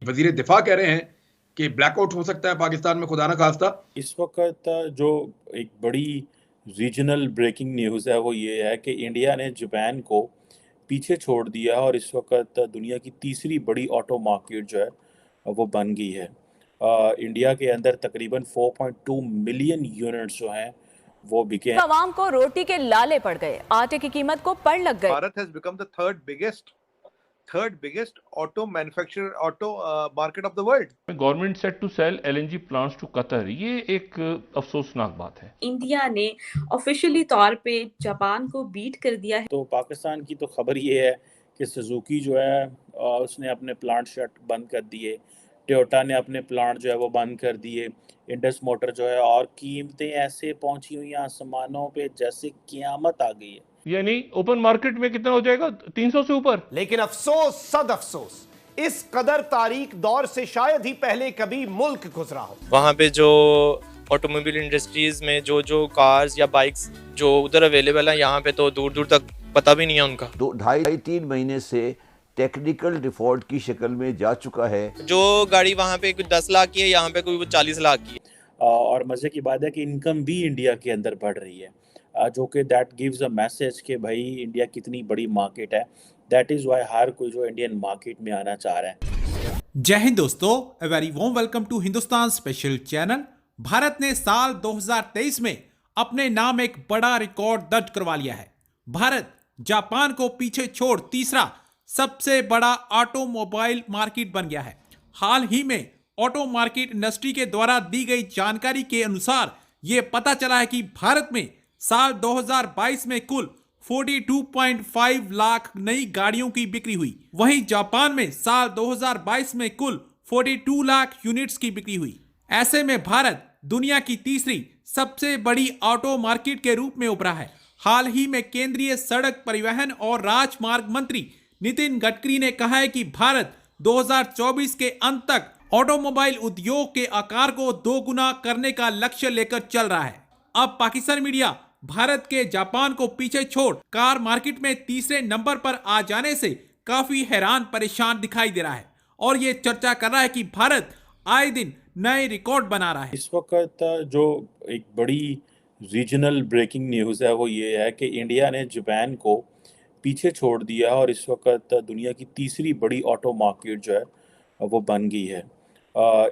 वजीर दिफा कह रहे हैं कि ब्लैकआउट हो सकता है पाकिस्तान में, खुदा ना खास्ता। इस वक्त जो एक बड़ी रीजनल ब्रेकिंग न्यूज़ है वो ये है कि इंडिया ने जापान को पीछे छोड़ दिया और इस वक्त दुनिया की तीसरी बड़ी ऑटो मार्केट जो है वो बन गई है। इंडिया के अंदर तकरीबन 4.2 मिलियन यूनिट्स जो हैं वो बिके हैं। आवाम को रोटी के लाले पड़ गए, आटे की कीमत को पड़ लग गए। Bharat has become the third biggest auto manufacturer market of the world. Government set to sell LNG plants to Qatar, ये एक अफसोसनाक बात है। इंडिया ने ऑफिशियली तौर पे जापान को बीट कर दिया है। तो पाकिस्तान की तो खबर ये है कि सुजुकी जो है उसने अपने प्लांट शट बंद कर दिए, टोयोटा ने अपने प्लांट जो है वो बंद कर दिए, इंडस मोटर जो है, और कीमतें ऐसे पहुंची हुई हैं आसमानों पे जैसे क़यामत आ गई है। यानी ओपन मार्केट में कितना हो जाएगा, 300 से ऊपर। लेकिन अफसोस सद अफसोस, इस कदर तारीख दौर से शायद ही पहले कभी मुल्क गुजरा हो। वहाँ पे जो ऑटोमोबाइल इंडस्ट्रीज में जो कार्स या बाइक्स जो उधर अवेलेबल है, यहाँ पे तो दूर दूर तक पता भी नहीं है उनका। 2.5-3 महीने से टेक्निकल डिफॉल्ट की शक्ल में जा चुका है। जो गाड़ी वहाँ पे कुछ 10 लाख की है, यहाँ पे कोई 40 लाख की है। और मज़े की बात है कि इनकम भी इंडिया के अंदर बढ़ रही है, जो कि दैट गिव्स अ मैसेज कि भाई इंडिया कितनी बड़ी मार्केट है। दैट इज़ वाई हर कोई जो इंडियन मार्केट में आना चाह रहा है। जय हिंद दोस्तों, a very warm welcome to Hindustan special channel. Bharat ने साल 2023 में अपने नाम एक बड़ा रिकॉर्ड दर्ज करवा लिया है। भारत जापान को पीछे छोड़ तीसरा सबसे बड़ा ऑटोमोबाइल मार्केट बन गया है। हाल ही में ऑटो मार्केट इंडस्ट्री के द्वारा दी गई जानकारी के अनुसार यह पता चला है कि भारत में साल 2022 में कुल 42.5 लाख नई गाड़ियों की बिक्री हुई। वहीं जापान में साल 2022 में कुल 42 लाख यूनिट्स की बिक्री हुई। ऐसे में भारत दुनिया की तीसरी सबसे बड़ी ऑटो मार्केट के रूप में उभरा है। हाल ही में केंद्रीय सड़क परिवहन और राजमार्ग मंत्री नितिन गडकरी ने कहा है कि भारत 2024 के अंत तक ऑटोमोबाइल उद्योग के आकार को दोगुना करने का लक्ष्य लेकर चल रहा है। अब पाकिस्तान मीडिया भारत के जापान को पीछे छोड़ कार मार्केट में तीसरे नंबर पर आ जाने से काफी हैरान परेशान दिखाई दे रहा है और ये चर्चा कर रहा है कि भारत आए दिन नए रिकॉर्ड बना रहा है। इस वक्त जो एक बड़ी रीजनल ब्रेकिंग न्यूज़ है वो ये है कि इंडिया ने जापान को पीछे छोड़ दिया और इस वक्त दुनिया की तीसरी बड़ी ऑटो मार्केट जो है वो बन गई है।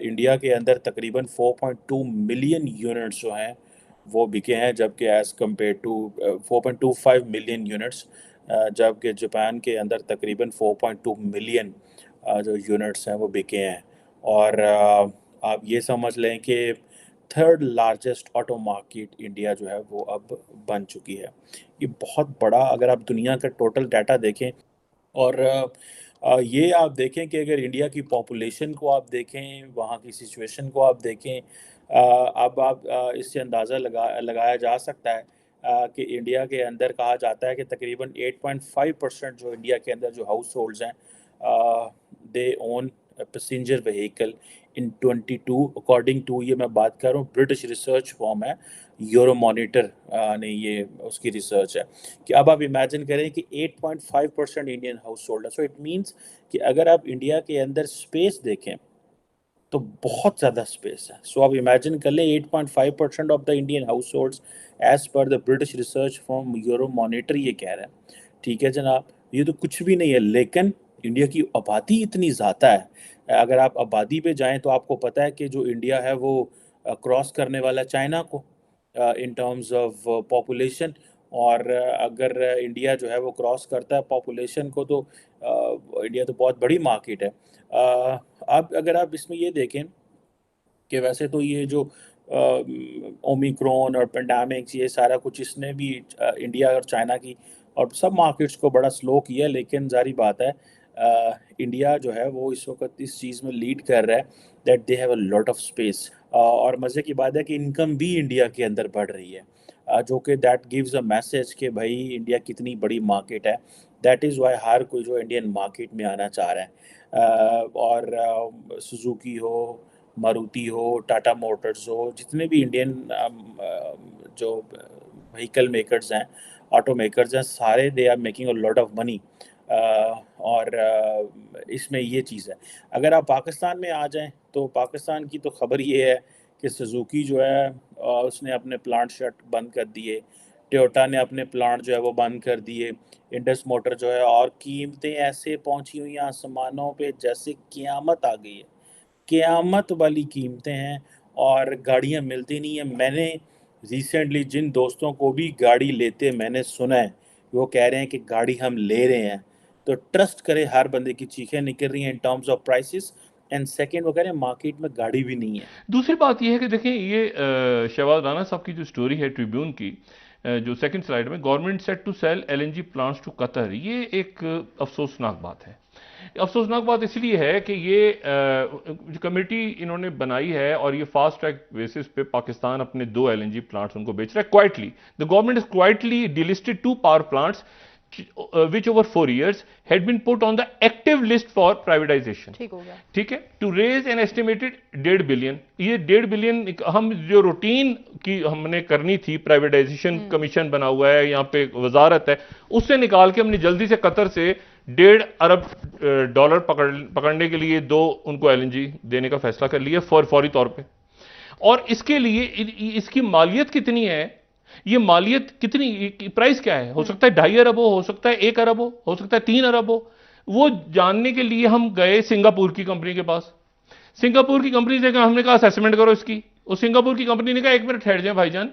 इंडिया के अंदर तकरीबन 4.2 मिलियन यूनिट्स जो हैं वो बिके हैं, जबकि as compare to 4.25 million units, जबकि जापान के अंदर तकरीबन 4.2 मिलियन जो यूनिट्स हैं वो बिके हैं। और आप ये समझ लें कि third largest auto market India जो है वो अब बन चुकी है। ये बहुत बड़ा, अगर आप दुनिया का टोटल डाटा देखें और ये आप देखें कि अगर इंडिया की पॉपुलेशन को आप देखें, वहाँ की सिचुएशन को आप देखें, अब आप इससे अंदाज़ा लगाया जा सकता है कि इंडिया के अंदर कहा जाता है कि तकरीबन 8.5% जो इंडिया के अंदर जो हाउस होल्ड्स हैं they own passenger vehicle in 22, according to, ये मैं बात कर रहा हूँ ब्रिटिश रिसर्च फॉर्म है, यूरोमॉनिटर ने ये उसकी रिसर्च है कि अब आप इमेजिन करें कि 8.5% इंडियन हाउस होल्ड है। सो इट मीन्स कि अगर आप इंडिया के अंदर स्पेस देखें तो बहुत ज़्यादा स्पेस है। सो आप इमेजिन कर लें 8.5% of the Indian households as per the British research firm Euromonitor ये कह रहा है। ठीक है जनाब, ये तो कुछ भी नहीं है, लेकिन इंडिया की आबादी इतनी ज़्यादा है। अगर आप आबादी पे जाएं तो आपको पता है कि जो इंडिया है वो क्रॉस करने वाला चाइना को इन टर्म्स ऑफ पॉपुलेशन, और अगर इंडिया जो है वो क्रॉस करता है पॉपुलेशन को तो इंडिया तो बहुत बड़ी मार्केट है। अब अगर आप इसमें ये देखें कि वैसे तो ये जो ओमिक्रॉन और पेंडेमिक्स ये सारा कुछ इसने भी इंडिया और चाइना की और सब मार्केट्स को बड़ा स्लो किया, लेकिन जारी बात है इंडिया जो है वो इस वक्त इस चीज़ में लीड कर रहा है that they have a lot of space. और मज़े की बात है कि इनकम भी इंडिया के अंदर बढ़ रही है, जो कि दैट गिव्स अ मैसेज कि भाई इंडिया कितनी बड़ी मार्केट है। दैट इज़ वाई हर कोई जो इंडियन मार्केट में आना चाह रहा है। और सुजुकी हो, मारुति हो, टाटा मोटर्स हो, जितने भी इंडियन जो व्हीकल मेकर्स हैं, ऑटो मेकर्स हैं, सारे they are making a lot of money और इसमें ये चीज़ है। अगर आप पाकिस्तान में आ जाएं तो पाकिस्तान की तो ख़बर ये है कि सुजुकी जो है उसने अपने प्लांट शट बंद कर दिए, टोयोटा ने अपने प्लांट जो है वो बंद कर दिए, इंडस मोटर जो है, और कीमतें ऐसे पहुंची हुई हैं आसमानों पे जैसे क़यामत आ गई है, क़यामत वाली कीमतें हैं और गाड़ियां मिलती नहीं हैं। मैंने रिसेंटली जिन दोस्तों को भी गाड़ी लेते मैंने सुना है, वो कह रहे हैं कि गाड़ी हम ले रहे हैं, तो ट्रस्ट करें, हर बंदे की चीखें निकल रही हैं in terms of prices, and second वो कह रहे हैं मार्केट में गाड़ी भी नहीं है। दूसरी बात यह है कि देखें, ये शहबाज राना साहब की जो स्टोरी है ट्रिब्यून की, जो सेकंड स्लाइड में, government set to sell LNG plants to Qatar, ये एक अफसोसनाक बात है। अफसोसनाक बात इसलिए है कि ये जो कमेटी इन्होंने बनाई है और ये फास्ट ट्रैक बेसिस पे पाकिस्तान अपने 2 एलएनजी प्लांट्स उनको बेच रहा है quietly. The government is quietly delisted 2 power plants which over 4 years had been put on the active list for privatization. ठीक हो गया, ठीक है, to raise an estimated 1.5 billion. ये 1.5 बिलियन हम जो रूटीन की हमने करनी थी, प्राइवेटाइजेशन कमीशन बना हुआ है, यहाँ पे वजारत है, उससे निकाल के हमने जल्दी से कतर से 1.5 अरब डॉलर पकड़ने के लिए 2 उनको एलएनजी देने का फैसला कर लिया फौरी तौर पे। और इसके लिए इसकी मालियत कितनी है, ये मालियत कितनी, प्राइस क्या है, हो सकता है 2.5 अरब हो सकता है 1 अरब हो सकता है 3 अरब हो। वो जानने के लिए हम गए सिंगापुर की कंपनी के पास। सिंगापुर की कंपनी से हमने कहा असेसमेंट करो इसकी। उस सिंगापुर की कंपनी ने कहा 1 मिनट ठहर जाए भाईजान,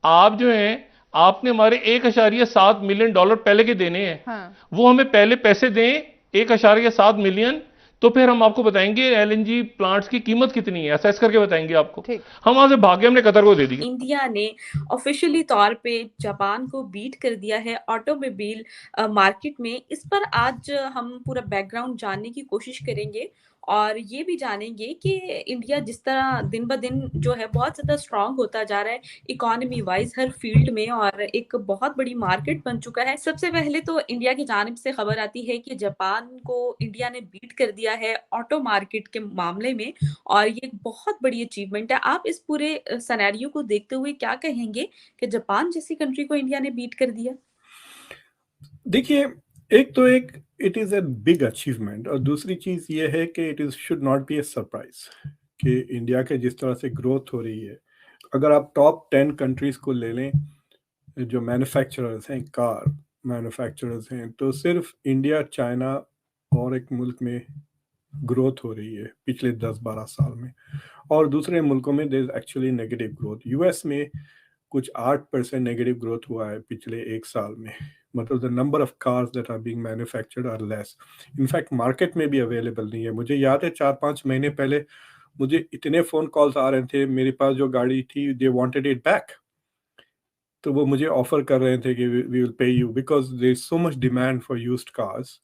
आप जो हैं आपने हमारे 1.7 मिलियन डॉलर पहले के देने हैं। हाँ। वो हमें पहले पैसे दें 1.7 मिलियन, तो फिर हम आपको बताएंगे एलएनजी प्लांट्स की कीमत कितनी है, असेस करके बताएंगे आपको। हम वहां से भागे, हमने कतर को दे दी। इंडिया ने ऑफिशियली तौर पे जापान को बीट कर दिया है ऑटोमोबाइल मार्केट में। इस पर आज हम पूरा बैकग्राउंड जानने की कोशिश करेंगे और ये भी जानेंगे कि इंडिया जिस तरह दिन ब दिन जो है बहुत ज़्यादा स्ट्रांग होता जा रहा है इकोनॉमी वाइज हर फील्ड में, और एक बहुत बड़ी मार्केट बन चुका है। सबसे पहले तो इंडिया की जानिब से खबर आती है कि जापान को इंडिया ने बीट कर दिया है ऑटो मार्केट के मामले में, और ये एक बहुत बड़ी अचीवमेंट है। आप इस पूरे सिनेरियो को देखते हुए क्या कहेंगे कि जापान जैसी कंट्री को इंडिया ने बीट कर दिया? देखिए, एक it is a big achievement, और दूसरी चीज ये है कि it is should not be a surprise कि इंडिया के जिस तरह से ग्रोथ हो रही है। अगर आप टॉप 10 कंट्रीज को ले लें जो मैन्युफैक्चरर्स हैं, कार मैन्युफैक्चरर्स हैं, तो सिर्फ इंडिया, चाइना और एक मुल्क में ग्रोथ हो रही है पिछले 10-12 साल में, और दूसरे मुल्कों में there is actually negative growth. US में कुछ 8% नेगेटिव ग्रोथ हुआ है पिछले 1 साल में। मतलब the number of cars that are being manufactured are less, in fact market में भी अवेलेबल नहीं है। मुझे याद है 4-5 महीने पहले मुझे इतने फ़ोन कॉल्स आ रहे थे, मेरे पास जो गाड़ी थी दे वांटेड इट बैक, तो वो मुझे ऑफर कर रहे थे कि we will pay you because there is so much demand for used cars.